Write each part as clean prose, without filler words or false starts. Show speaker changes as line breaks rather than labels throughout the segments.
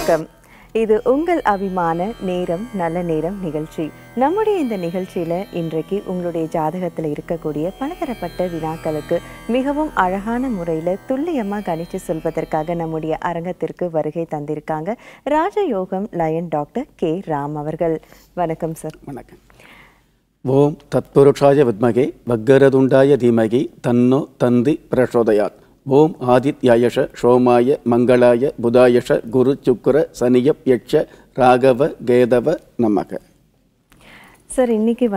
வணக்கம். இது உங்கள் அபிமான நேரம் நல்ல நேரம் நிகழ்ச்சி. நம்முடைய இந்த நிகழ்ச்சியில் இன்றைக்கு உங்களுடைய ஜாதகத்தில் இருக்கக்கூடிய பலதரப்பட்ட வினாக்களுக்கு மிகவும் அழகான முறையில் துல்லியமாக கணிச்சு சொல்வதற்காக நம்முடைய அரங்கத்திற்கு வருகை தந்திருக்காங்க ராஜயோகம் லயன் டாக்டர் கே ராம் அவர்கள். வணக்கம் சார்.
வணக்கம். ஓம் தத்புருஷாய வித்மகே வக்கரதுண்டாய தீமகி தன்னோ தந்தி பிரசோதயாத். ஓம் ஆதித்யாயஷ சோமாய மங்களாய புதாயஷ குரு சுக்கர சனியப் யட்ச ராகவ கேதவ நமக.
சார், இன்னைக்கு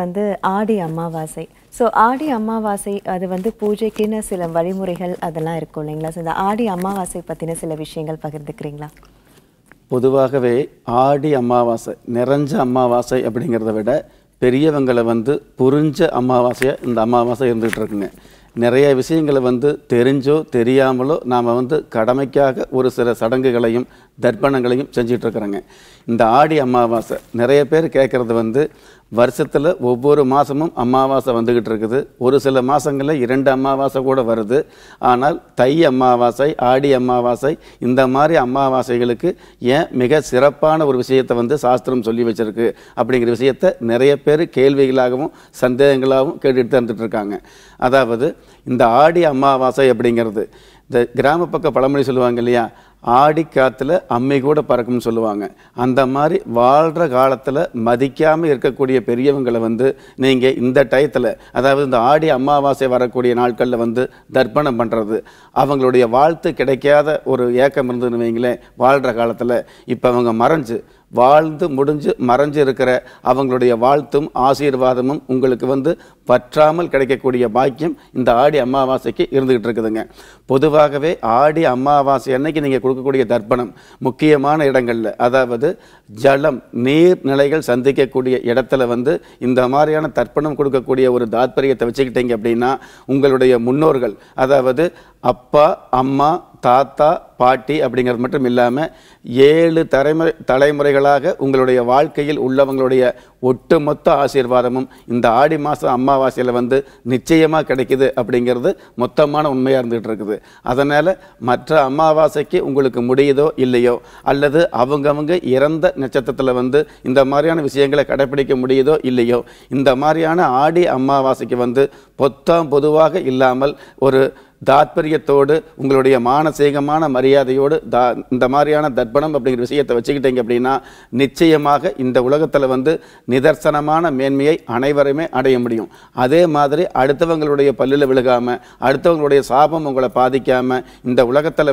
ஆடி அமாவாசை. ஸோ ஆடி அமாவாசை அது பூஜைக்குன்னு சில வழிமுறைகள் அதெல்லாம் இருக்கும் இல்லைங்களா? ஸோ இந்த ஆடி அமாவாசை பற்றின சில விஷயங்கள் பகிர்ந்துக்கிறீங்களா?
பொதுவாகவே ஆடி அமாவாசை நிறைஞ்ச அமாவாசை அப்படிங்கிறத விட பெரியவங்களை புரிஞ்ச அமாவாசையாக இந்த அமாவாசை இருந்துகிட்டு இருக்குங்க. நிறைய விஷயங்களை தெரிஞ்சோ தெரியாமலோ நாம் கடமைக்காக ஒரு சில சடங்குகளையும் தர்ப்பணங்களையும் செஞ்சிட்ருக்குறோங்க. இந்த ஆடி அமாவாசை நிறைய பேர் கேட்குறது வருஷத்தில் ஒவ்வொரு மாதமும் அமாவாசை வந்துக்கிட்டு இருக்குது. ஒரு சில மாதங்களில் 2 அமாவாசை கூட வருது. ஆனால் தை அமாவாசை, ஆடி அமாவாசை இந்த மாதிரி அமாவாசைகளுக்கு ஏன் மிக சிறப்பான ஒரு விஷயத்தை சாஸ்திரம் சொல்லி வச்சுருக்கு அப்படிங்கிற விஷயத்தை நிறைய பேர் கேள்விகளாகவும் சந்தேகங்களாகவும் கேட்டுட்டு தந்துட்டுருக்காங்க. அதாவது இந்த ஆடி அமாவாசை அப்படிங்கிறது இந்த கிராம பக்க பழமொழி சொல்லுவாங்க இல்லையா, ஆடி காற்றுல அம்மை கூட பறக்கும்னு சொல்லுவாங்க. அந்த மாதிரி வாழ்கிற காலத்தில் மதிக்காமல் இருக்கக்கூடிய பெரியவங்களை நீங்கள் இந்த டயத்தில், அதாவது இந்த ஆடி அமாவாசை வரக்கூடிய நாட்களில் தர்ப்பணம் பண்ணுறது, அவங்களுடைய வாழ்த்து கிடைக்காத ஒரு ஏக்கம் இருந்ததுன்னு வைங்களேன். வாழ்கிற காலத்தில் இப்போ அவங்க வாழ்ந்து முடிஞ்சு மறைஞ்சு இருக்கிற அவங்களுடைய வாழ்த்தும் ஆசீர்வாதமும் உங்களுக்கு பற்றாமல் கிடைக்கக்கூடிய பாக்கியம் இந்த ஆடி அமாவாசைக்கு இருந்துகிட்டு இருக்குதுங்க. பொதுவாகவே ஆடி அமாவாசை அன்னைக்கு நீங்கள் கொடுக்கக்கூடிய தர்ப்பணம் முக்கியமான இடங்களில், அதாவது ஜலம் நீர் நிலைகள் சந்திக்கக்கூடிய இடத்துல இந்த மாதிரியான தர்ப்பணம் கொடுக்கக்கூடிய ஒரு தாத்பரியத்தை வச்சுக்கிட்டீங்க அப்படின்னா உங்களுடைய முன்னோர்கள், அதாவது அப்பா அம்மா தாத்தா பாட்டி அப்படிங்கிறது மட்டும் இல்லாமல் 7 தலைமுறைகளாக உங்களுடைய வாழ்க்கையில் உள்ளவங்களுடைய ஒட்டுமொத்த ஆசீர்வாதமும் இந்த ஆடி மாதம் அமாவாசையில் நிச்சயமாக கிடைக்குது அப்படிங்கிறது மொத்தமான உண்மையாக இருந்துகிட்டு இருக்குது. அதனால் மற்ற அமாவாசைக்கு உங்களுக்கு முடியுதோ இல்லையோ, அல்லது அவங்கவங்க இறந்த நட்சத்திரத்தில் இந்த மாதிரியான விஷயங்களை கடைப்பிடிக்க முடியுதோ இல்லையோ, இந்த மாதிரியான ஆடி அமாவாசைக்கு பொதுவாக இல்லாமல் ஒரு தாத்பரியத்தோடு உங்களுடைய மானசீகமான மரியாதையோடு இந்த மாதிரியான தர்ப்பணம் அப்படிங்கிற விஷயத்தை வச்சுக்கிட்டீங்க அப்படின்னா நிச்சயமாக இந்த உலகத்தில் நிதர்சனமான மேன்மையை அனைவருமே அடைய முடியும். அதே மாதிரி அடுத்தவங்களுடைய பல்லில் விழுகாமல், அடுத்தவங்களுடைய சாபம் உங்களை பாதிக்காமல் இந்த உலகத்தில்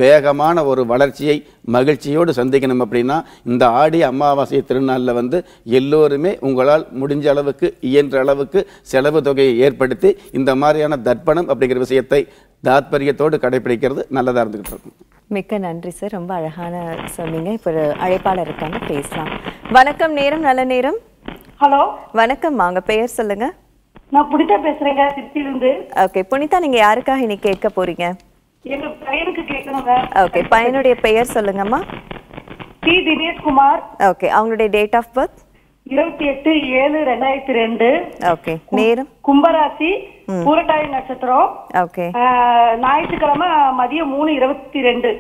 வேகமான ஒரு வளர்ச்சியை மகிழ்ச்சியோடு சந்திக்கணும் அப்படின்னா இந்த ஆடி அமாவாசை திருநாளில் எல்லோருமே உங்களால் முடிஞ்ச அளவுக்கு இயன்ற அளவுக்கு செலவு தொகையை ஏற்படுத்தி இந்த மாதிரியான தர்ப்பணம் அப்படிங்கிற விஷயத்தை தாத்பரியத்தோடு கடைபிடிக்கிறது நல்லதாக இருந்துகிட்டு இருக்கும்.
மிக்க நன்றி சார், ரொம்ப அழகான சொன்னீங்க. இப்போ ஒரு அழைப்பாளர் இருக்காங்க, பேசலாம். வணக்கம், நேரம் நல்ல நேரம்.
ஹலோ
வணக்கம், உங்க பெயர் சொல்லுங்க.
நான் புனிதா பேசுறேங்க, திருச்சியிலிருந்து.
ஓகே புனிதா, நீங்க யாருக்காக இன்னைக்கு கேட்க போறீங்க?
எங்க பையனுக்கு கேட்கணுங்க.
ஓகே, பையனுடைய பெயர் சொல்லுங்கம்மா.
டி தினேஷ்குமார்.
ஓகே, அவங்களுடைய டேட் ஆஃப் பர்த்
28/7/2002.
ஓகே, நேரம்
கும்பராசி, பூரட்டாதி நட்சத்திரம்.
ஓகே,
ஞாயிற்றுக்கிழமை மதியம் 3:22.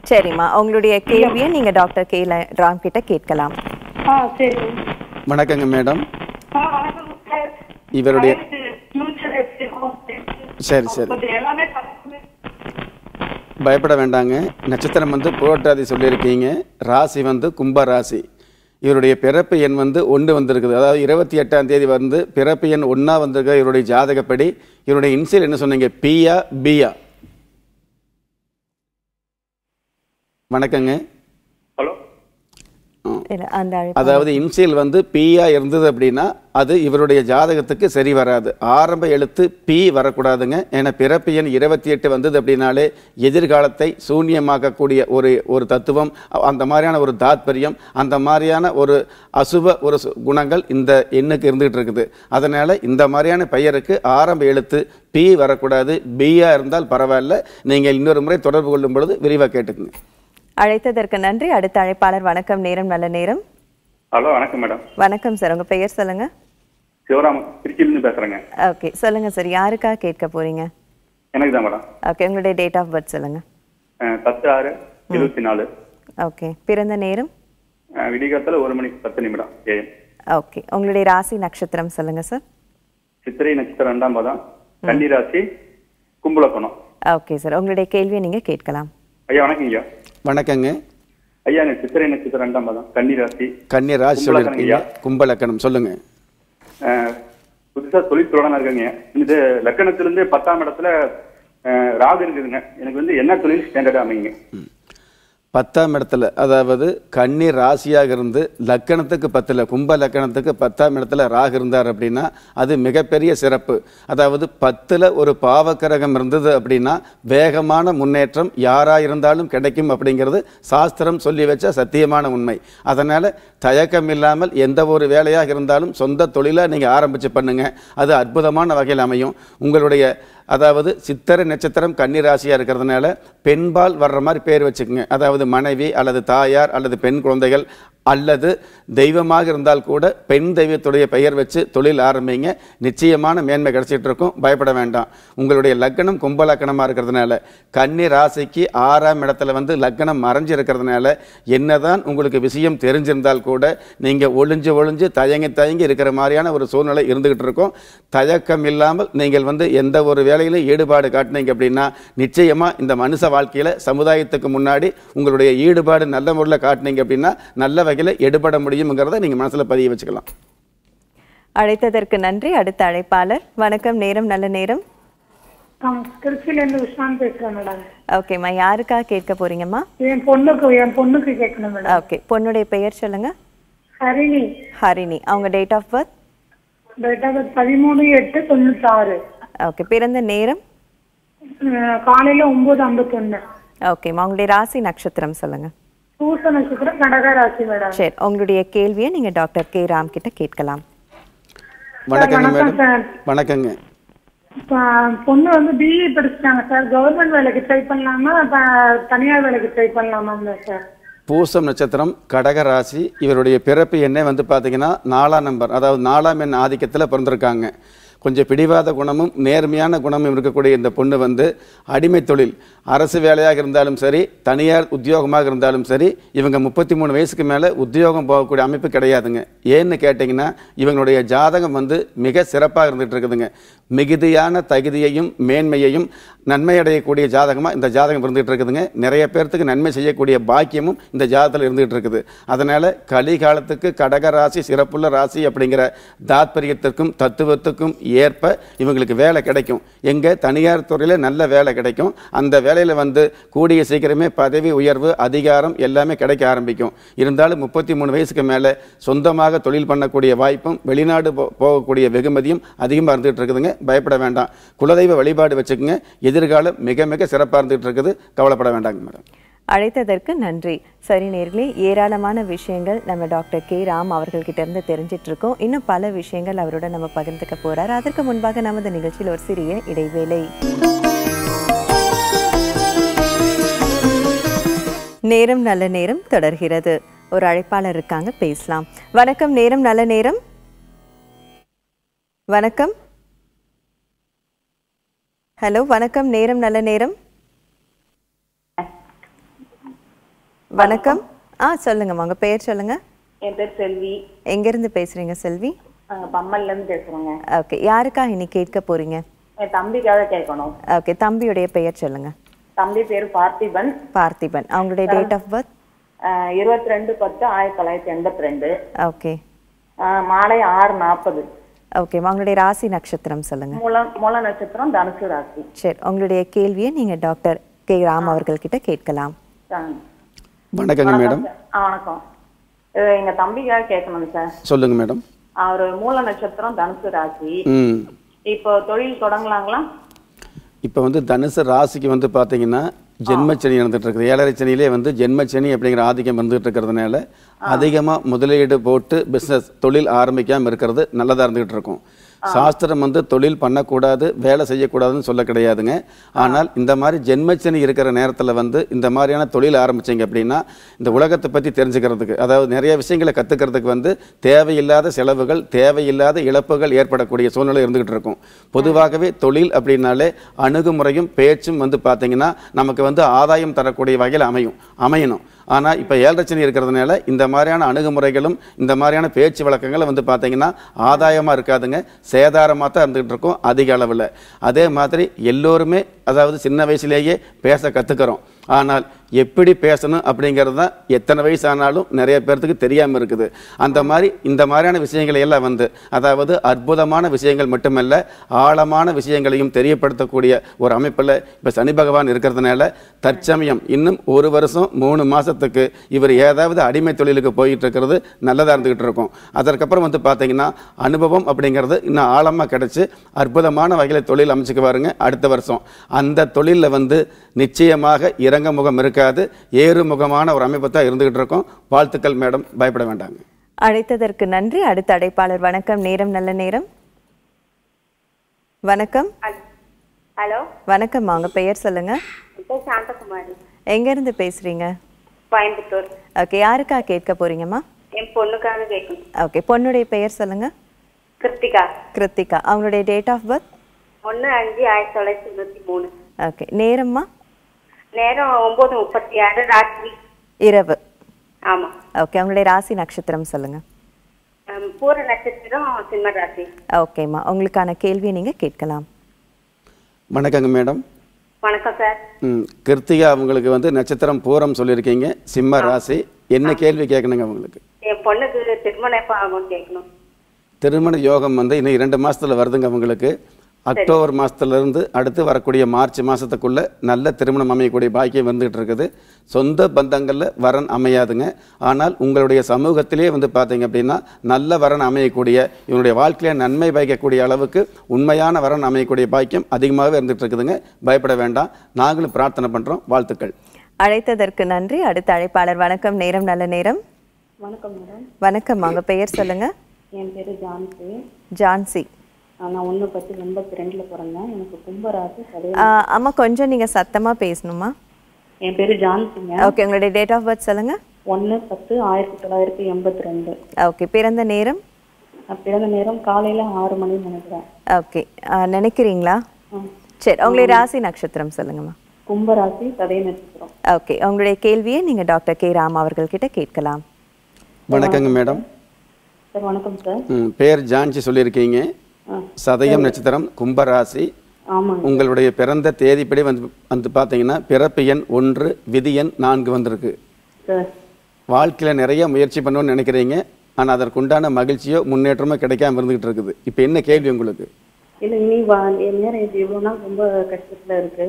சரிம்மா, உங்களுடைய கேள்வியை நீங்க டாக்டர் கே ராம் கிட்ட கேட்கலாம்.
சரி.
வணக்கங்க மேடம்.
வணக்கம் சார்.
இவருடைய சரி சரி பயப்பட வேண்டாங்க. நட்சத்திரம் பூரட்டாதி சொல்லியிருக்கீங்க. ராசி கும்பராசி. இவருடைய பிறப்பு எண் 1 வந்திருக்குது. அதாவது 28ஆம் தேதி பிறப்பு எண் 1 வந்திருக்க. இவருடைய ஜாதகப்படி இவருடைய இன்சியல் என்ன சொன்னீங்க? பியா பியா? வணக்கங்க.
ஹலோ.
அதாவது இன்சியல் பியா இருந்தது அப்படின்னா அது இவருடைய ஜாதகத்துக்கு சரி வராது. ஆரம்ப எழுத்து பி வரக்கூடாதுங்க. ஏன்னா பிறப்பு எண் 28 வந்தது அப்படின்னாலே எதிர்காலத்தை சூன்யமாக்கக்கூடிய ஒரு தத்துவம், அந்த மாதிரியான ஒரு தாத்பரியம், அந்த மாதிரியான ஒரு அசுப ஒரு குணங்கள் இந்த எண்ணுக்கு இருந்துகிட்டு இருக்குது. அதனால் இந்த மாதிரியான பெயருக்கு ஆரம்ப எழுத்து பி வரக்கூடாது. பியா இருந்தால் பரவாயில்ல. நீங்கள் இன்னொரு முறை தொடர்பு கொள்ளும் பொழுது விரிவாக கேட்டுக்குங்க.
அழைத்ததற்கு நன்றி. அடுத்த அழைப்பாளர். வணக்கம், நேரம் நல்ல நேரம்.
ஹலோ, வணக்கம் மேடம்.
வணக்கம் சார், உங்க பெயர் சொல்லுங்க.
சிவராம், திருச்சியிலிருந்து பேசுறேங்க.
ஓகே, சொல்லுங்க சார், யாருக்காக கேட்க போறீங்க?
எனக்கு தான் மேடம்.
ஓகே, உங்களுடைய டேட் ஆஃப் பர்த் சொல்லுங்க.
10/6/24.
ஓகே. பிறந்த நேரம்?
விடிகாலத்தில் 1:10 AM.
ஓகே. உங்களுடைய ராசி நட்சத்திரம் சொல்லுங்க சார்.
சித்திரை நட்சத்திரம் 2ஆம் பாதம், கன்னி ராசி, கும்பலக்கணம்.
ஓகே சார், உங்களுடைய கேள்வியை நீங்க கேட்கலாம்.
ஐயா வணக்கம் ஐயா.
வணக்கங்க
ஐயா. எனக்கு சித்திரை நட்சத்திரம் 2ஆம் பாதம், கன்னி ராசி.
கன்னி ராசி சொல்லிருக்கீங்க. கும்பலக்கணம் சொல்லுங்க.
புதுசா தொழில் தொடங்க இருக்காங்க. இந்த லக்கணத்திலிருந்து 10ஆம் இடத்துல ராகு இருக்குதுங்க. எனக்கு வந்து என்ன தொழில் ஸ்டாண்டர்டா அமைங்க?
10ஆம் இடத்துல, அதாவது கன்னி ராசியாக இருந்து லக்கணத்துக்கு 10ல், கும்ப லக்கணத்துக்கு 10ஆம் இடத்துல ராகு இருந்தார் அப்படின்னா அது மிகப்பெரிய சிறப்பு. அதாவது 10ல் ஒரு பாவக்கிரகம் இருந்தது அப்படின்னா வேகமான முன்னேற்றம் யாராக இருந்தாலும் கிடைக்கும் அப்படிங்கிறது சாஸ்திரம் சொல்லி வச்ச சத்தியமான உண்மை. அதனால் தயக்கம் இல்லாமல் எந்த ஒரு வேலையாக இருந்தாலும் சொந்த தொழிலாக நீங்கள் ஆரம்பித்து பண்ணுங்கள். அது அற்புதமான வகையில் அமையும். உங்களுடைய அதாவது சித்திரை நட்சத்திரம் கன்னி ராசியாக இருக்கிறதுனால பெண்பால் வர்ற மாதிரி பேர் வச்சுக்கோங்க. அதாவது மனைவி அல்லது தாயார் அல்லது பெண் குழந்தைகள் அல்லது தெய்வமாக இருந்தால் கூட பெண் தெய்வத்துடைய பெயர் வச்சு தொழில் ஆரம்பிங்க. நிச்சயமான மேன்மை கிடைச்சிட்டு இருக்கும். பயப்பட வேண்டாம். உங்களுடைய லக்கணம் கும்ப லக்கணமாக இருக்கிறதுனால கன்னி ராசிக்கு 6ஆம் இடத்துல வந்து லக்கணம் மறைஞ்சு இருக்கிறதுனால என்னதான் உங்களுக்கு விஷயம் தெரிஞ்சிருந்தால் கூட நீங்கள் ஒளிஞ்சு தயங்கி இருக்கிற மாதிரியான ஒரு சூழ்நிலை இருந்துகிட்டு இருக்கும். தயக்கம் இல்லாமல் நீங்கள் வந்து எந்த ஒரு வேலையிலும் ஈடுபாடு காட்டினீங்க அப்படின்னா நிச்சயமாக இந்த மனுஷ வாழ்க்கையில் சமுதாயத்துக்கு முன்னாடி உங்களுடைய ஈடுபாடு நல்ல முறையில் காட்டினீங்க அப்படின்னா நல்ல எடுபட முடியும்ங்கிறத நீங்க மனசுல பதிய வச்சுக்கலாம்.
அழைத்ததற்கு நன்றி. அடுத்த அழைப்பாளர். வணக்கம். நேரம் நல்ல நேரம்.
திருச்சியில இருந்து விஸ்வான் பேசுறேன் மேடம்.
ஓகேம்மா, யாருக்காக கேட்க போறீங்கம்மா?
என் பொண்ணுக்கு கேட்கணும் மேடம்.
ஓகே. பொண்ணுடைய பெயர் சொல்லுங்க.
ஹரிணி.
ஹரிணி. அவங்க date of birth?
Date of birth 13/8/96.
Okay. பிறந்த நேரம்?
காலையில 9:51.
ஓகேம்மா, உங்களுடைய ராசி நட்சத்திரம் சொல்லுங்க.
பூச நட்சத்திரம், கடக ராசி மேடம்.
சரி, உங்களுடைய கேள்வியை நீங்க டாக்டர் கே ராம் கிட்ட கேட்கலாம்.
வணக்கங்க மேடம். வணக்கங்க.
பொண்ணு வந்து பிஇ படிச்சிட்டாங்க சார். கவர்மெண்ட் வேலைக்கு ட்ரை பண்ணலாமா தனியார் வேலைக்கு ட்ரை பண்ணலாமா சார்?
பூசம் நட்சத்திரம், கடக ராசி. இவருடைய பிறப்பு எண்ணே வந்து பார்த்தீங்கன்னா 4ஆம் நம்பர், அதாவது 4ஆம் எண் ஆதிக்கத்தில் பிறந்திருக்காங்க. கொஞ்சம் பிடிவாத குணமும் நேர்மையான குணமும் இருக்கக்கூடிய இந்த பொண்ணு வந்து அடிமை தொழில், அரசு வேலையாக இருந்தாலும் சரி தனியார் உத்தியோகமாக இருந்தாலும் சரி, இவங்க 33 வயசுக்கு மேலே உத்தியோகம் போகக்கூடிய அமைப்பு கிடையாதுங்க. ஏன்னு கேட்டிங்கன்னா இவங்களுடைய ஜாதகம் வந்து மிக சிறப்பாக இருந்துகிட்டு இருக்குதுங்க. மிகுதியான தகுதியையும் மேன்மையையும் நன்மை அடையக்கூடிய ஜாதகமாக இந்த ஜாதகம் இருந்துகிட்டு இருக்குதுங்க. நிறைய பேர்த்துக்கு நன்மை செய்யக்கூடிய பாக்கியமும் இந்த ஜாதகத்தில் இருந்துகிட்டு இருக்குது. அதனால் கலிகாலத்துக்கு கடக ராசி சிறப்புள்ள ராசி அப்படிங்கிற தாத்பரியத்திற்கும் தத்துவத்துக்கும் ஏற்ப இவங்களுக்கு வேலை கிடைக்கும். எங்கே தனியார் துறையில் நல்ல வேலை கிடைக்கும். அந்த வேலையில் வந்து கூடிய சீக்கிரமே பதவி உயர்வு அதிகாரம் எல்லாமே கிடைக்க ஆரம்பிக்கும். இருந்தாலும் 33 வயசுக்கு மேலே சொந்தமாக தொழில் பண்ணக்கூடிய வாய்ப்பும் வெளிநாடு போகக்கூடிய வெகுமதியும் அதிகமாக இருந்துகிட்டு இருக்குதுங்க. பயப்பட வேண்டாம். குலதெய்வ வழிபாடு வச்சுக்கோங்க. எதிர்காலம் மிக மிக சிறப்பாக இருந்துகிட்டு இருக்குது. கவலைப்பட வேண்டாங்க மேடம்.
அழைத்ததற்கு நன்றி. சரி நேர்களே, ஏராளமான விஷயங்கள் நம்ம டாக்டர் கே ராம் அவர்கள்கிட்ட இருந்து தெரிஞ்சிட்டு இருக்கோம். இன்னும் பல விஷயங்கள் அவரோட நம்ம பகிர்ந்துக்க போறார். அதற்கு முன்பாக நமது நிகழ்ச்சியில் ஒரு சிறிய இடைவேளை. நேரம் நல்ல நேரம் தொடர்கிறது. ஒரு அழைப்பாளர் இருக்காங்க, பேசலாம். வணக்கம். நேரம் நல்ல நேரம். வணக்கம். ஹலோ, வணக்கம். நேரம் நல்ல நேரம். வணக்கம். சொல்லுங்கம்மா, உங்க பெயர் சொல்லுங்க.
என் பேர் செல்வி.
எங்க இருந்து பேசுறீங்க செல்வி?
பம்மல்ல இருந்து பேசுறேங்க.
ஓகே. யாருக்காக இன்னைக்கு கேட்க போறீங்க?
என் தம்பிக்காக கேட்கணும்.
ஓகே. தம்பியுடைய பெயர் சொல்லுங்க.
தம்பி பேர் பார்த்திபன்.
பார்த்திபன். அவங்களுடைய டேட் ஆஃப் பர்த்?
22/10/1982.
ஓகே.
மாலை 6:40.
ஓகே. அவங்களுடைய ராசி நட்சத்திரம் சொல்லுங்க.
மூல நட்சத்திரம், தனுசு ராசி.
சரி, உங்களுடைய கேள்வியை நீங்க டாக்டர் கே ராம் அவர்கள் கிட்ட கேட்கலாம்.
வணக்கங்க மேடம்.
வணக்கம். எங்க தம்பிக்காக கேட்கணும் சார்.
சொல்லுங்க மேடம்.
அவரு மூல நட்சத்திரம், தனுசு ராசி. இப்போ தொழில் தொடங்கலாங்களா?
இப்போ வந்து தனுசு ராசிக்கு வந்து பார்த்தீங்கன்னா ஜென்மச்சனி நடந்துட்டு இருக்குது. 7.5 சனியிலே வந்து ஜென்மச்சனி அப்படிங்கிற ஆதிக்கம் வந்துட்டு இருக்கிறதுனால அதிகமாக முதலீடு போட்டு பிஸ்னஸ் தொழில் ஆரம்பிக்காமல் இருக்கிறது நல்லதாக இருந்துகிட்டு இருக்கும். சாஸ்திரம் வந்து தொழில் பண்ணக்கூடாது, வேலை செய்யக்கூடாதுன்னு சொல்ல கிடையாதுங்க. ஆனால் இந்த மாதிரி ஜென்மச்சனி இருக்கிற நேரத்தில் வந்து இந்த மாதிரியான தொழில் ஆரம்பிச்சிங்க அப்படின்னா இந்த உலகத்தை பற்றி தெரிஞ்சுக்கிறதுக்கு, அதாவது நிறைய விஷயங்களை கற்றுக்கிறதுக்கு வந்து தேவையில்லாத செலவுகள், தேவையில்லாத இழப்புகள் ஏற்படக்கூடிய சூழ்நிலை இருந்துகிட்டு இருக்கும். பொதுவாகவே தொழில் அப்படின்னாலே அணுகுமுறையும் பேச்சும் வந்து பார்த்தீங்கன்னா நமக்கு வந்து ஆதாயம் தரக்கூடிய வகையில் அமையணும். ஆனால் இப்போ 7 சனி இருக்கிறதுனால இந்த மாதிரியான அணுகுமுறைகளும் இந்த மாதிரியான பேச்சு வழக்கங்களும் வந்து பார்த்தீங்கன்னா ஆதாயமாக இருக்காதுங்க, சேதாரமாக தான் இருந்துகிட்டு இருக்கும் அதிக அளவில். அதே மாதிரி எல்லோருமே அதாவது சின்ன வயசுலேயே பேச கற்றுக்கிறோம். ஆனால் எப்படி பேசணும் அப்படிங்கிறது தான் எத்தனை வயசு ஆனாலும் நிறைய பேர்த்துக்கு தெரியாமல் இருக்குது. அந்த மாதிரி இந்த மாதிரியான விஷயங்களை எல்லாம் வந்து அதாவது அற்புதமான விஷயங்கள் மட்டுமல்ல, ஆழமான விஷயங்களையும் தெரியப்படுத்தக்கூடிய ஒரு அமைப்பில் இப்போ சனி பகவான் இருக்கிறதுனால தற்சமயம் இன்னும் 1 வருஷம் 3 மாதத்துக்கு இவர் ஏதாவது அடிமை தொழிலுக்கு போயிட்டு இருக்கிறது நல்லதாக இருந்துகிட்டு இருக்கும். அதற்கப்புறம் வந்து பார்த்தீங்கன்னா அனுபவம் அப்படிங்கிறது இன்னும் ஆழமாக கிடைச்சி அற்புதமான வகையில் தொழில் அமைச்சுக்குவாருங்க. அடுத்த வருஷம் அந்த தொழிலில் வந்து நிச்சயமாக இறங்க முகம் இருக்காது, ஏறுமுகமான ஒரு அமைப்பு தான் இருந்துகிட்டு இருக்கும். வாழ்த்துக்கள் மேடம், பயப்பட வேண்டாங்க.
அழைத்ததற்கு நன்றி. அடுத்த அழைப்பாளர். வணக்கம், நேரம் நல்ல நேரம். வணக்கம்.
ஹலோ,
வணக்கம். உங்க பெயர் சொல்லுங்க.
சாந்தகுமாரி.
எங்க இருந்து பேசுறீங்க?
கோயம்புத்தூர்.
ஓகே, யாருக்கா கேட்க போறீங்கம்மா?
என் பொண்ணுக்காக கேட்கணும்.
ஓகே, பொண்ணுடைய பெயர் சொல்லுங்க.
கிருத்திகா.
கிருத்திகா. அவங்களுடைய டேட் ஆஃப் பர்த்?
1/5/1993.
ஓகே, நேரம்மா?
நேரம் 9:36 ராத்திரி.
இரவு.
ஆமா.
ஓகே, அவங்களுடைய ராசி நட்சத்திரம் சொல்லுங்க.
பூர நட்சத்திரம், சிம்ம ராசி.
ஓகேம்மா, உங்களுக்கான கேள்வியை நீங்க கேட்கலாம்.
வணக்கங்க மேடம்.
வணக்கம் சார்.
கிருத்திகா, அவங்களுக்கு வந்து நட்சத்திரம் பூரம் சொல்லியிருக்கீங்க, சிம்ம ராசி. என்ன கேள்வி கேட்கணுங்க அவங்களுக்கு?
என் பொண்ணுக்கு திருமணம் எப்போ ஆகும்னு கேட்கணும்.
திருமண யோகம் வந்து இன்னும் 2 மாதத்தில் வருதுங்க அவங்களுக்கு. அக்டோபர் மாதத்துலேருந்து அடுத்து வரக்கூடிய மார்ச் மாதத்துக்குள்ளே நல்ல திருமணம் அமையக்கூடிய பாக்கியம் வந்துகிட்டு இருக்குது. சொந்த பந்தங்களில் வரன் அமையாதுங்க. ஆனால் உங்களுடைய சமூகத்திலே வந்து பார்த்தீங்க அப்படின்னா நல்ல வரன் அமையக்கூடிய, இவனுடைய வாழ்க்கையில் நன்மை பயக்கக்கூடிய அளவுக்கு உண்மையான வரன் அமையக்கூடிய பாக்கியம் அதிகமாகவே இருந்துகிட்டு இருக்குதுங்க. பயப்பட வேண்டாம், நாங்களும் பிரார்த்தனை பண்ணுறோம். வாழ்த்துக்கள்.
அழைத்ததற்கு நன்றி. அடுத்த அழைப்பாளர். வணக்கம், நேரம் நல்ல நேரம்.
வணக்கம் மேடம்.
வணக்கம், உங்க பெயர் சொல்லுங்க.
என் பேரு ஜான்சி.
ஜான்சி.
நான் 1/10/82 பிறந்தேன். எனக்கு கும்பராசி.
அம்மா கொஞ்சம் நீங்க சத்தமா பேசணுமா?
என் பேரு ஜான்சிங்க.
ஓகே, உங்களுடைய டேட் ஆஃப் பர்த் சொல்லுங்க.
1/10/1982.
ஓகே, பிறந்த நேரம்?
பிறந்த நேரம் காலையில 6 மணி நினைக்கிறேன்.
ஓகே, நினைக்கிறீங்களா? சரி, உங்களுடைய ராசி நட்சத்திரம் சொல்லுங்கம்மா.
கும்பராசி, சதய நட்சத்திரம்.
ஓகே, உங்களுடைய கேள்வியை நீங்க டாக்டர் கே ராம் அவர்கள் கிட்ட கேட்கலாம்.
வணக்கங்க மேடம்.
சார் வணக்கம் சார்.
பேர் ஜான்சி சொல்லியிருக்கீங்க, சதயம் நட்சத்திரம், கும்பராசி. உங்களுடைய பிறந்த தேதிப்படி வந்து பார்த்தீங்கன்னா பிறப்பு எண் 1, விதி எண் 4 வந்திருக்கு. வாழ்க்கையில் நிறைய முயற்சி பண்ணணும்னு நினைக்கிறீங்க, ஆனால் அதற்குண்டான மகிழ்ச்சியோ முன்னேற்றமோ கிடைக்காம இருந்துகிட்டு இருக்குது. இப்போ என்ன கேள்வி உங்களுக்கு?
இல்லை, இனி என் நேரம் இது இவ்வளோ நாள் ரொம்ப கஷ்டத்தில் இருக்கு.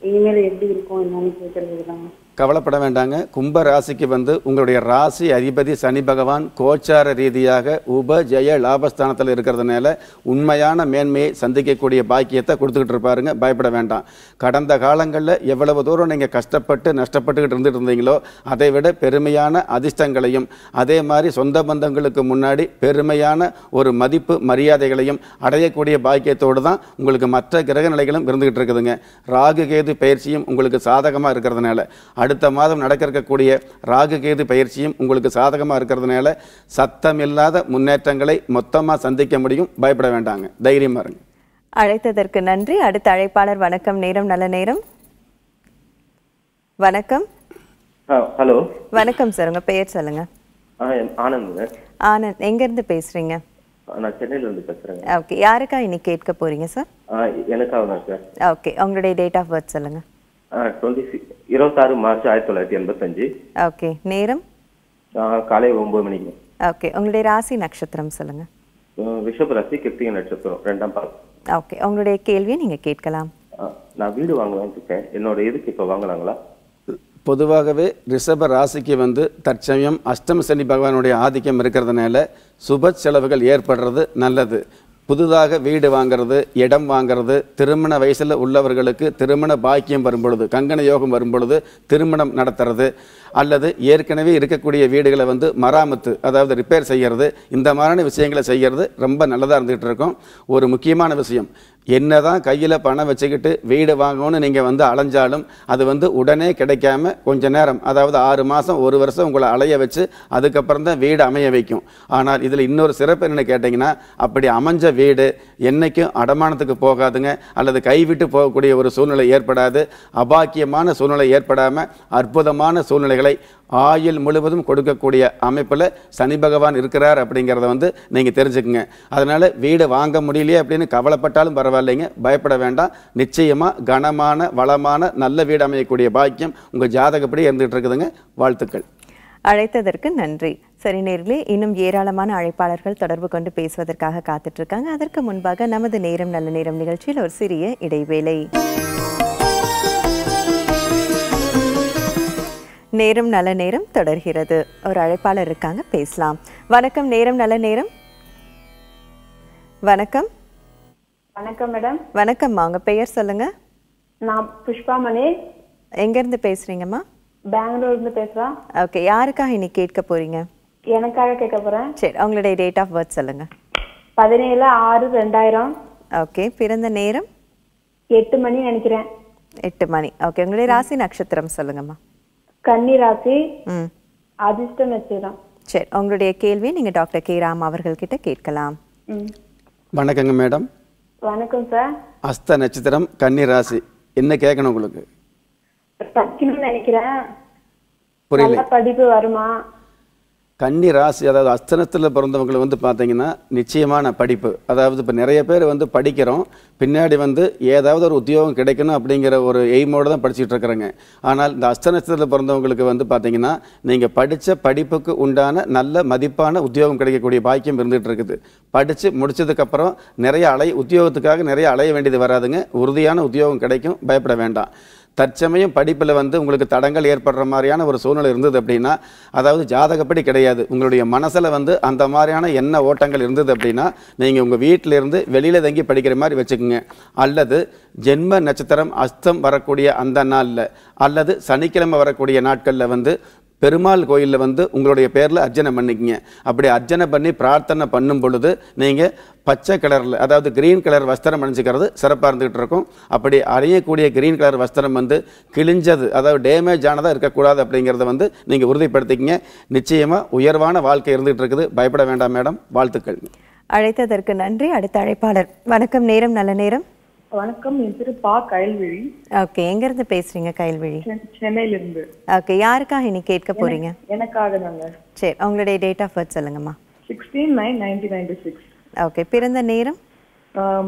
இனிமேல் எப்படி இருக்கும் என்னன்னு கேட்கறது தான்.
கவலைப்பட வேண்டாங்க. கும்ப ராசிக்கு வந்து உங்களுடைய ராசி அதிபதி சனி பகவான் கோச்சார ரீதியாக உப ஜெய லாபஸ்தானத்தில் இருக்கிறதுனால உண்மையான மேன்மையை சந்திக்கக்கூடிய பாக்கியத்தை கொடுத்துக்கிட்டு இருப்பாருங்க. பயப்பட வேண்டாம். கடந்த காலங்களில் எவ்வளவு தூரம் நீங்கள் கஷ்டப்பட்டு நஷ்டப்பட்டுக்கிட்டு இருந்துட்டு இருந்தீங்களோ அதை விட பெருமையான அதிர்ஷ்டங்களையும் அதே மாதிரி சொந்த பந்தங்களுக்கு முன்னாடி பெருமையான ஒரு மதிப்பு மரியாதைகளையும் அடையக்கூடிய பாக்கியத்தோடு தான் உங்களுக்கு மற்ற கிரக நிலைகளும் இருந்துகிட்டு இருக்குதுங்க. ராகு கேது பயிற்சியும் உங்களுக்கு சாதகமாக இருக்கிறதுனால, அடுத்த மாதம் நடக்க இருக்கக்கூடிய ராகு கேது பயிற்சியும் உங்களுக்கு சாதகமாக இருக்கிறதுனால சத்தமில்லாத முன்னேற்றங்களை மொத்தமாக சந்திக்க முடியும். பயப்பட வேண்டாங்க, தைரியமாக இருங்க.
அழைத்ததற்கு நன்றி. அடுத்த அழைப்பாளர். வணக்கம், நேரம் நல்ல நேரம். வணக்கம்.
ஹலோ.
வணக்கம் சார், உங்க பெயர் சொல்லுங்க.
ஆனந்த்.
ஆனந்த், எங்க இருந்து பேசுறீங்க?
நான் சென்னையில இருந்து பேசுறேன்.
ஓகே, யாருக்கா இன்னைக்கு கேட்க போறீங்க சார்?
எனக்காக தான் சார்.
ஓகே, உங்களுடைய டேட் ஆஃப் பர்த் சொல்லுங்க.
26 மார்ச் 1985.
ஓகே, நேரம்?
காலை 9 மணிக்கு.
ஓகே, உங்களுடைய ராசி நட்சத்திரம் சொல்லுங்க.
ரிஷப ராசி, கிருத்திகை நட்சத்திரம், 2ஆம் பாதம்.
ஓகே, உங்களுடைய கேள்வியை நீங்க கேட்கலாம்.
நான் வீடு வாங்கலாம்னு இருக்கேன். என்னோட இதுக்கு இப்ப வாங்கலாங்களா?
பொதுவாகவே ரிஷப ராசிக்கு வந்து தற்சமயம் அஷ்டம சனி பகவானுடைய ஆதிக்கம் இருக்கிறதுனால சுப செலவுகள் ஏற்படுறது நல்லது. புதுதாக வீடு வாங்கிறது, இடம் வாங்கிறது, திருமண வயசில் உள்ளவர்களுக்கு திருமண பாக்கியம் வரும்பொழுது, கங்கண யோகம் வரும்பொழுது திருமணம் நடத்துறது, அல்லது ஏற்கனவே இருக்கக்கூடிய வீடுகளை வந்து மராமத்து, அதாவது ரிப்பேர் செய்கிறது, இந்த மாதிரியான விஷயங்களை செய்கிறது ரொம்ப நல்லதாக இருந்துகிட்டு இருக்கும். ஒரு முக்கியமான விஷயம், என்னதான் கையில் பணம் வச்சுக்கிட்டு வீடு வாங்கணும்னு நீங்கள் வந்து அலைஞ்சாலும் அது வந்து உடனே கிடைக்காம கொஞ்ச நேரம், அதாவது 6 மாதம் 1 வருஷம் உங்களை அலைய வச்சு அதுக்கப்புறம் தான் வீடு அமைய வைக்கும். ஆனால் இதில் இன்னொரு சிறப்பு என்னென்னு கேட்டிங்கன்னா, அப்படி அமைஞ்ச வீடு என்றைக்கும் அடமானத்துக்கு போகாதுங்க, அல்லது கைவிட்டு போகக்கூடிய ஒரு சூழ்நிலை ஏற்படாது. அபாக்கியமான சூழ்நிலை ஏற்படாமல் அற்புதமான சூழ்நிலைகளை ஆயுள் முழுவதும் கொடுக்கக்கூடிய அமைப்பில் சனி பகவான் இருக்கிறார் அப்படிங்கிறத வந்து நீங்கள் தெரிஞ்சுக்குங்க. அதனால் வீடு வாங்க முடியலையே அப்படின்னு கவலைப்பட்டாலும் பரவாயில்லைங்க, பயப்பட வேண்டாம். நிச்சயமாக கனமான வளமான நல்ல வீடு அமையக்கூடிய பாக்கியம் உங்கள் ஜாதகப்படி இருந்துகிட்டு இருக்குதுங்க. வாழ்த்துக்கள்.
அழைத்ததற்கு நன்றி. சரி நேர்களே, இன்னும் ஏராளமான அழைப்பாளர்கள் தொடர்பு கொண்டு பேசுவதற்காக காத்துட்டு இருக்காங்க. அதற்கு முன்பாக நமது நேரம் நல்ல நேரம் நிகழ்ச்சியில் ஒரு சிறிய இடைவேளை. நேரம் நல்ல நேரம் தொடர்கிறது. ஒரு அழைப்பாளர் இருக்காங்க, பேசலாம். வணக்கம், நேரம் நல்ல நேரம். வணக்கம்.
வணக்கம் மேடம்.
வணக்கம்மா, உங்க பெயர் சொல்லுங்க.
நான் புஷ்பாமணி.
எங்க இருந்து பேசுறீங்கம்மா?
பெங்களூர்ல இருந்து பேசுறேன்.
ஓகே, யாருக்காக இன்னைக்கு கேட்க போறீங்க?
எனக்காக கேட்க போறேன்.
சரி, உங்களுடைய டேட் ஆஃப் பர்த் சொல்லுங்க.
17/6/2000.
ஓகே, பிறந்த நேரம்
8 மணி நினைக்கிறேன்.
8 மணி. ஓகே, உங்களுடைய ராசி நட்சத்திரம் சொல்லுங்கம்மா.
கன்னி ராசி. அதிர்ஷ்ட நட்சத்திரம்.
சரி, உங்களுடைய கேள்வி நீங்க டாக்டர் கே ராம் அவர்கள் கிட்ட கேட்கலாம்.
வணக்கங்க மேடம்.
வணக்கம் சார்.
அஸ்த நட்சத்திரம், கன்னி ராசி. என்ன கேட்கணும் உங்களுக்கு?
படிக்கணும்னு நினைக்கிறேன்.
புரியல.
படிப்பு வருமா?
கன்னி ராசி, அதாவது அஸ்தனத்தில் பிறந்தவங்களை வந்து பார்த்தீங்கன்னா நிச்சயமான படிப்பு. அதாவது இப்போ நிறைய பேர் வந்து படிக்கிறோம், பின்னாடி வந்து ஏதாவது ஒரு உத்தியோகம் கிடைக்கணும் அப்படிங்கிற ஒரு எய்மோடு தான் படிச்சுட்டு இருக்கிறாங்க. ஆனால் இந்த அஸ்தனத்தில் பிறந்தவங்களுக்கு வந்து பார்த்தீங்கன்னா நீங்கள் படித்த படிப்புக்கு உண்டான நல்ல மதிப்பான உத்தியோகம் கிடைக்கக்கூடிய பாக்கியம் இருந்துகிட்டு இருக்குது. படித்து முடிச்சதுக்கப்புறம் நிறைய உத்தியோகத்துக்காக நிறைய அலைய வேண்டியது வராதுங்க. உறுதியான உத்தியோகம் கிடைக்கும், பயப்பட வேண்டாம். தற்சமயம் படிப்பில் வந்து உங்களுக்கு தடங்கள் ஏற்படுற மாதிரியான ஒரு சூழ்நிலை இருந்தது அப்படின்னா, அதாவது ஜாதகப்படி கிடையாது, உங்களுடைய மனசில் வந்து அந்த மாதிரியான எண்ண ஓட்டங்கள் இருந்தது அப்படின்னா நீங்கள் உங்கள் வீட்டிலேருந்து வெளியில் தங்கி படிக்கிற மாதிரி வச்சுக்கோங்க. அல்லது ஜென்ம நட்சத்திரம் அஸ்தம் வரக்கூடிய அந்த நாளில் அல்லது சனிக்கிழமை வரக்கூடிய நாட்களில் வந்து பெருமாள் கோயிலில் வந்து உங்களுடைய பேரில் அர்ச்சனை பண்ணிக்கிங்க. அப்படி அர்ச்சனை பண்ணி பிரார்த்தனை பண்ணும் பொழுது நீங்கள் பச்சை கலரில், அதாவது கிரீன் கலர் வஸ்திரம் அணிஞ்சிக்கிறது சிறப்பாக இருந்துகிட்டு இருக்கும். அப்படி அணியக்கூடிய கிரீன் கலர் வஸ்திரம் வந்து கிழிஞ்சது, அதாவது டேமேஜ் ஆனதாக இருக்கக்கூடாது அப்படிங்கிறத வந்து நீங்கள் உறுதிப்படுத்திக்கிங்க. நிச்சயமாக உயர்வான வாழ்க்கை இருந்துகிட்டு இருக்குது, பயப்பட வேண்டாம் மேடம். வாழ்த்துக்கள்.
அழைத்ததற்கு நன்றி. அடுத்த அழைப்பாளர். வணக்கம், நேரம் நல்ல நேரம்.
வணக்கம், என் பேரு பா கயல்விழி.
ஓகே, எங்க இருந்து பேசுறீங்க கயல்விழி?
சென்னையில இருந்து.
ஓகே, யாருக்காக இன்னைக்கு கேட்க போறீங்க?
எனக்காக தாங்க.
சரி, உங்களுடைய டேட் ஆஃப் பர்த் சொல்லுங்கம்மா.
16/9/1996.
ஓகே, பிறந்த நேரம்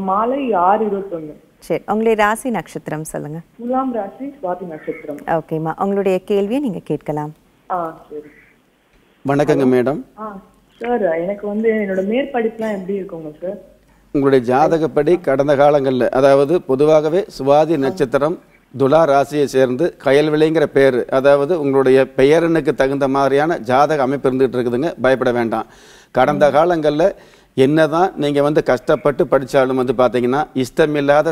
மாலை 6:21.
சரி, உங்களுடைய ராசி நட்சத்திரம் சொல்லுங்க.
துலாம் ராசி, சுவாதி நட்சத்திரம்.
ஓகேம்மா, உங்களுடைய கேள்வியை நீங்க கேட்கலாம்.
சரி.
வணக்கங்க மேடம்.
சார், எனக்கு வந்து என்னோட மேற்படிப்புலாம் எப்படி இருக்குங்க சார்?
உங்களுடைய ஜாதகப்படி கடந்த காலங்களில், அதாவது பொதுவாகவே சுவாதி நட்சத்திரம் துலா ராசியை சேர்ந்து கயல்விளைங்கிற பேர், அதாவது உங்களுடைய பெயரனுக்கு தகுந்த மாதிரியான ஜாதக அமைப்பு இருந்துகிட்டு இருக்குதுங்க, பயப்பட வேண்டாம். கடந்த காலங்களில் என்னதான் நீங்கள் வந்து கஷ்டப்பட்டு படித்தாலும் வந்து பார்த்தீங்கன்னா இஷ்டமில்லாத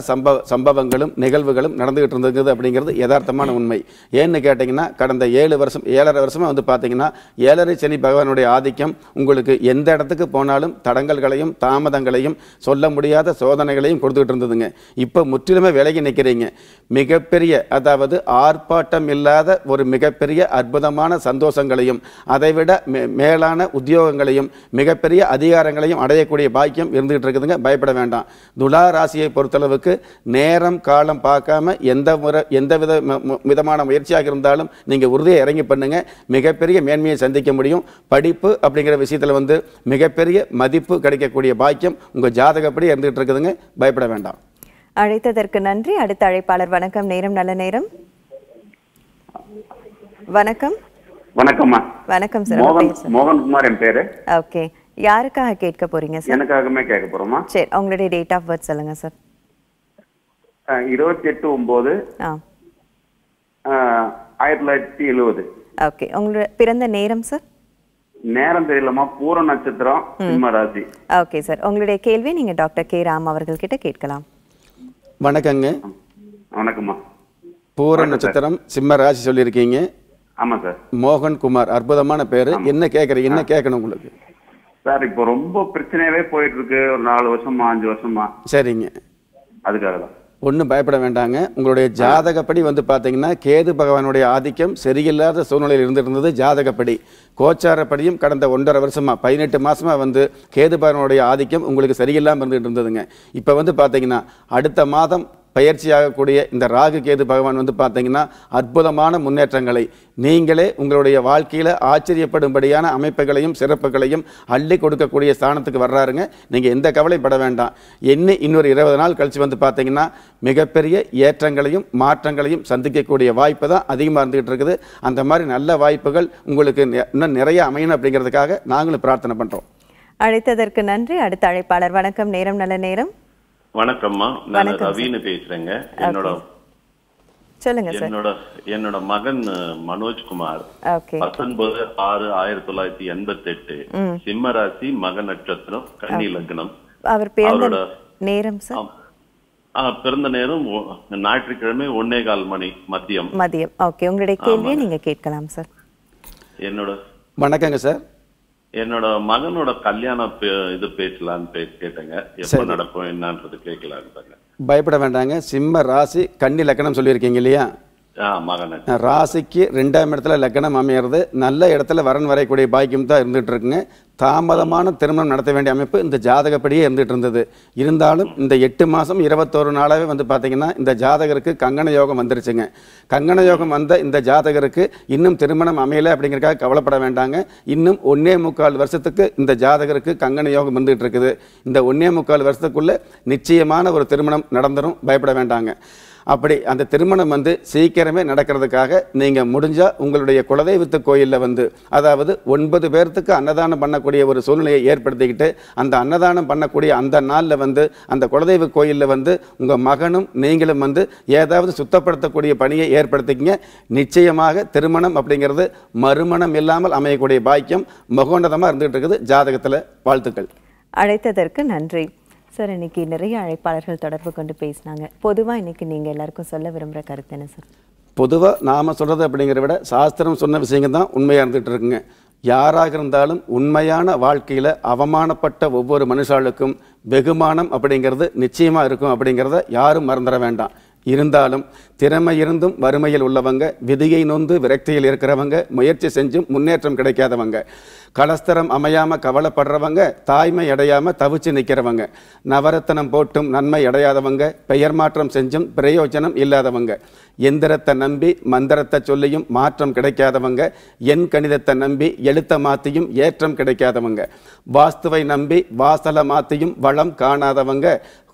சம்பவங்களும் நிகழ்வுகளும் நடந்துகிட்டு இருந்தது அப்படிங்கிறது யதார்த்தமான உண்மை. ஏன்னு கேட்டிங்கன்னா கடந்த 7.5 வருஷமாக வந்து பார்த்தீங்கன்னா 7.5 சனி பகவானுடைய ஆதிக்கம் உங்களுக்கு எந்த இடத்துக்கு போனாலும் தடங்கல்களையும் தாமதங்களையும் சொல்ல முடியாத சோதனைகளையும் கொடுத்துக்கிட்டு இருந்ததுங்க. இப்போ முற்றிலுமே விலகி நிற்கிறீங்க. மிகப்பெரிய, அதாவது ஆர்ப்பாட்டம் இல்லாத ஒரு மிகப்பெரிய அற்புதமான சந்தோஷங்களையும் அதைவிட மேலான உத்தியோகங்களையும் மிகப்பெரிய அதிகாரங்களையும் அடையக்கூடிய பாக்கியம் இருந்துகிட்டு இருக்குதுங்க, பயப்பட வேண்டாம். துலா ராசியை பொறுத்தளவுக்கு நேரம் காலம் பார்க்காம எந்த விதமான முயற்சியாக இருந்தாலும் நீங்கள் உறுதியை இறங்கி பண்ணுங்க, மிகப்பெரிய மேன்மையை சந்திக்க முடியும். படிப்பு அப்படிங்கிற விஷயத்தில் வந்து மிகப்பெரிய மதிப்பு கிடைக்கக்கூடிய பாக்கியம் உங்கள் ஜாதகப்படி இருந்துகிட்டு இருக்குதுங்க, பயப்பட வேண்டாம்.
அழைத்ததற்கு நன்றி. அடுத்த அழைப்பாளர். வணக்கம், நேரம் நல்ல நேரம். வணக்கம்.
வணக்கம்மா.
வணக்கம் சார்.
மோகன்குமார் என் பேரு.
ஓகே, யாருக்காக கேட்க போறீங்க சார்?
எனக்காகவே கேட்க போறோமா?
சரி, உங்களுடைய டேட் ஆஃப் பர்த் சொல்லுங்க சார்.
28/9/1970.
ஓகே, உங்களுடைய பிறந்த நேரம் சார்?
நேரம் தெரியலமா, பூர நட்சத்திரம், சிம்ம ராசி.
ஓகே சார், உங்களுடைய கேள்வி நீங்க டாக்டர் கே ராம் அவர்கள் கிட்ட கேட்கலாம்.
வணக்கங்க.
வணக்கம்மா.
பூர நட்சத்திரம், சிம்ம ராசி சொல்லியிருக்கீங்க.
ஆமா சார்.
மோகன்குமார், அற்புதமான பேரு. என்ன கேட்கறீங்க? என்ன கேட்கணும் உங்களுக்கு?
சார், இப்போ ரொம்ப பிரச்சனையாவே போயிட்டு இருக்கு, ஒரு 4 வருஷமா 5 வருஷமா.
சரிங்க.
அதுக்காக தான்.
ஒன்றும் பயப்பட வேண்டாங்க. உங்களுடைய ஜாதகப்படி வந்து பார்த்தீங்கன்னா கேது பகவானுடைய ஆதிக்கம் சரியில்லாத சூழ்நிலையில் இருந்திருந்தது. ஜாதகப்படி கோச்சாரப்படியும் கடந்த 1.5 வருஷமாக 18 மாதமாக வந்து கேது பகவானுடைய ஆதிக்கம் உங்களுக்கு சரியில்லாமல் இருந்துகிட்டு இருந்ததுங்க. இப்போ வந்து பார்த்தீங்கன்னா அடுத்த மாதம் பயிற்சியாகக்கூடிய இந்த ராகு கேது பகவான் வந்து பார்த்தீங்கன்னா அற்புதமான முன்னேற்றங்களை நீங்களே உங்களுடைய வாழ்க்கையில் ஆச்சரியப்படும்படியான அமைப்புகளையும் சிறப்புகளையும் அள்ளி கொடுக்கக்கூடிய ஸ்தானத்துக்கு வர்றாருங்க. நீங்கள் எந்த கவலைப்பட வேண்டாம். இன்னொரு 20 நாள் கழித்து வந்து பார்த்தீங்கன்னா மிகப்பெரிய ஏற்றங்களையும் மாற்றங்களையும் சந்திக்கக்கூடிய வாய்ப்பு தான் அதிகமாக இருந்துகிட்டு இருக்குது. அந்த மாதிரி நல்ல வாய்ப்புகள் உங்களுக்கு இன்னும் நிறைய அமையணும் அப்படிங்கிறதுக்காக நாங்களும் பிரார்த்தனை பண்ணுறோம்.
அழைத்ததற்கு நன்றி. அடுத்த அழைப்பாளர். வணக்கம். நேரம் நல்ல நேரம்.
வணக்கம்மா, நான் ரவின்னு பேசுறேங்க.
சொல்லுங்க சார்.
என்னோட மகன் மனோஜ்குமார் 19/6/1988 சிம்ம ராசி, மக நட்சத்திரம், கன்னி லக்னம்.
அவர் பிறந்த நேரம் சார்?
பிறந்த நேரம் ஞாயிற்றுக்கிழமை 1:15 மணி மதியம்.
ஓகே, உங்களுடைய கேள்வியை நீங்க கேட்கலாம் சார்.
வணக்கங்க சார்.
என்னோட மகனோட கல்யாணம் இது பேசலான்னு கேட்டேங்க. எப்ப நடக்கும் என்னன்றது கேட்கலான்னு.
பயப்பட வேண்டாங்க. சிம்ம ராசி, கன்னி லக்னம் சொல்லியிருக்கீங்க இல்லையா? ராசிக்கு 2ஆம் இடத்துல லக்னம் அமையிறது. நல்ல இடத்துல வரன் வரையக்கூடிய பாக்கியம் தான் இருந்துகிட்டு இருக்குங்க. தாமதமான திருமணம் நடத்த வேண்டிய அமைப்பு இந்த ஜாதகப்படியே இருந்துகிட்டு இருந்தது. இருந்தாலும் இந்த 8 மாதம் 21 நாளாகவே வந்து பார்த்தீங்கன்னா இந்த ஜாதகருக்கு கங்கண யோகம் வந்துருச்சுங்க. கங்கண யோகம் வந்த இந்த ஜாதகருக்கு இன்னும் திருமணம் அமையலை அப்படிங்கிறதுக்காக கவலைப்பட வேண்டாங்க. இன்னும் 1.25 வருஷத்துக்கு இந்த ஜாதகருக்கு கங்கண யோகம் வந்துகிட்டு இருக்குது. இந்த 1.25 வருஷத்துக்குள்ளே நிச்சயமான ஒரு திருமணம் நடந்துடும். பயப்பட வேண்டாங்க. அப்படி அந்த திருமணம் வந்து சீக்கிரமே நடக்கிறதுக்காக நீங்கள் முடிஞ்சால் உங்களுடைய குலதெய்வத்து கோயிலில் வந்து, அதாவது 9 பேர்த்துக்கு அன்னதானம் பண்ணக்கூடிய ஒரு சூழ்நிலையை ஏற்படுத்திக்கிட்டு அந்த அன்னதானம் பண்ணக்கூடிய அந்த நாளில் வந்து அந்த குலதெய்வ கோயிலில் வந்து உங்கள் மகனும் நீங்களும் வந்து ஏதாவது சுத்தப்படுத்தக்கூடிய பணியை ஏற்படுத்திக்கிங்க. நிச்சயமாக திருமணம் அப்படிங்கிறது மறுமணம் இல்லாமல் அமையக்கூடிய பாக்கியம் மகோன்னதமாக இருந்துகிட்டு இருக்குது ஜாதகத்தில். வாழ்த்துக்கள்.
அழைத்ததற்கு நன்றி சார். இன்னைக்கு நிறைய அழைப்பாளர்கள் தொடர்பு கொண்டு பேசினாங்க. பொதுவாக இன்னைக்கு நீங்கள் எல்லாருக்கும் சொல்ல விரும்புகிற கருத்து என்ன சார்?
பொதுவாக நாம் சொல்கிறது அப்படிங்கிறத விட சாஸ்திரம் சொன்ன விஷயங்கள் தான் உண்மையாக இருந்துகிட்டு இருக்குங்க. யாராக இருந்தாலும் உண்மையான வாழ்க்கையில் அவமானப்பட்ட ஒவ்வொரு மனுஷாளுக்கும் வெகுமானம் அப்படிங்கிறது நிச்சயமாக இருக்கும் அப்படிங்கிறத யாரும் மறந்துட வேண்டாம். இருந்தாலும் திறமை இருந்தும் வறுமையில் உள்ளவங்க, விதியை நொந்து விரக்தியில் இருக்கிறவங்க, முயற்சி செஞ்சும் முன்னேற்றம் கிடைக்காதவங்க, கலஸ்தரம் அமையாமல் கவலைப்படுறவங்க, தாய்மை அடையாமல் தவிச்சு நிற்கிறவங்க, நவரத்தனம் போட்டும் நன்மை அடையாதவங்க, பெயர் மாற்றம் செஞ்சும் பிரயோஜனம் இல்லாதவங்க, எந்திரத்தை நம்பி மந்திரத்தை சொல்லியும் மாற்றம் கிடைக்காதவங்க, எண் கணிதத்தை நம்பி எழுத்த மாற்றியும் ஏற்றம் கிடைக்காதவங்க, வாஸ்துவை நம்பி வாசலை மாற்றியும் வளம் காணாதவங்க,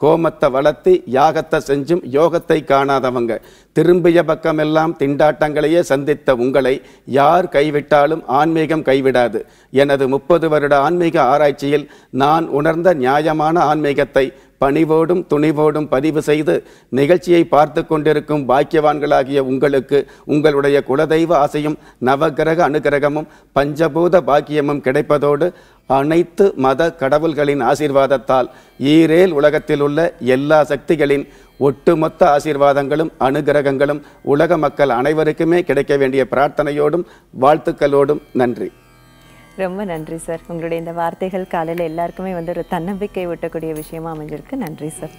கோமத்தை வளர்த்தி யாகத்தை செஞ்சும் யோகத்தை காணாதவங்க, திரும்பிய பக்கமெல்லாம் திண்டாட்டங்களையே சந்தித்த உங்களை யார் கைவிட்டாலும் ஆன்மீகம் கைவிடாது. எனது 30 வருட ஆன்மீக ஆராய்ச்சியில் நான் உணர்ந்த நியாயமான ஆன்மீகத்தை பணிவோடும் துணிவோடும் பதிவு செய்து நிகழ்ச்சியை பார்த்து கொண்டிருக்கும் பாக்கியவான்களாகிய உங்களுக்கு உங்களுடைய குலதெய்வ ஆசையும் நவகிரக அனுகிரகமும் பஞ்சபூத பாக்கியமும் கிடைப்பதோடு அனைத்து மத கடவுள்களின் ஆசீர்வாதத்தால் ஈரேல் உலகத்தில் உள்ள எல்லா சக்திகளின் ஒட்டுமொத்த ஆசீர்வாதங்களும் அனுகிரகங்களும் உலக மக்கள் அனைவருக்குமே கிடைக்க வேண்டிய பிரார்த்தனையோடும் வாழ்த்துக்களோடும் நன்றி.
ரொம்ப நன்றி சார். உங்களுடைய இந்த வார்த்தைகள் காலையில் எல்லாருக்குமே வந்து ஒரு தன்னம்பிக்கை ஊட்டக்கூடிய விஷயமா அமைஞ்சிருக்கு. நன்றி சார்.